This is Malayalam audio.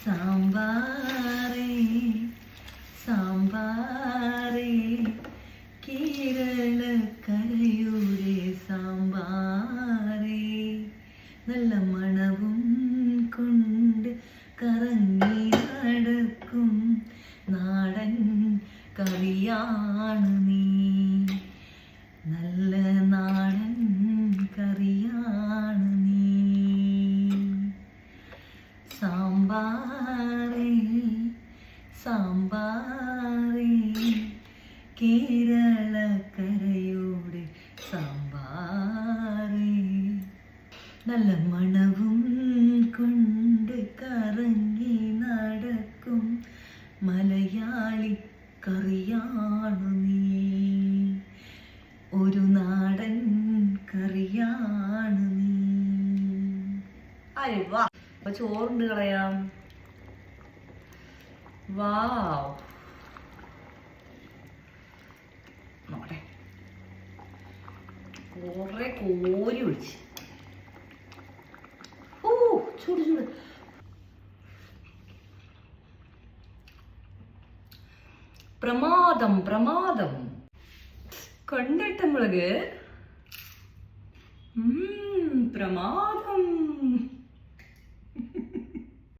സാമ്പാറേ സാമ്പാറേ കേരളക്കരയുടെ സാമ്പാറേ നല്ല മണവും കൊണ്ട് കറങ്ങി നടക്കും നാടൻ കറിയാണ് നീ നല്ല നാടൻ കറിയാണ് നീ സാമ്പാറേ സാമ്പാറേ കേരളക്കരയുടെ സാമ്പാറേ നല്ല മണവും കൊണ്ട് കറങ്ങി നടക്കും മലയാളി കറിയാണു നീ ഒരു നാടൻ കറിയാണ് നീ. അരെ വാ, അപ്പൊ ചോറുണ്ട് കളയാം. വാവ്, നോട്ടെ കുറെ കോരി ഒഴിച്ച്. ഓ ചൂട് ചൂട്. പ്രമാദം പ്രമാദം. കണ്ടിട്ട മുളക് പ്രമാദം.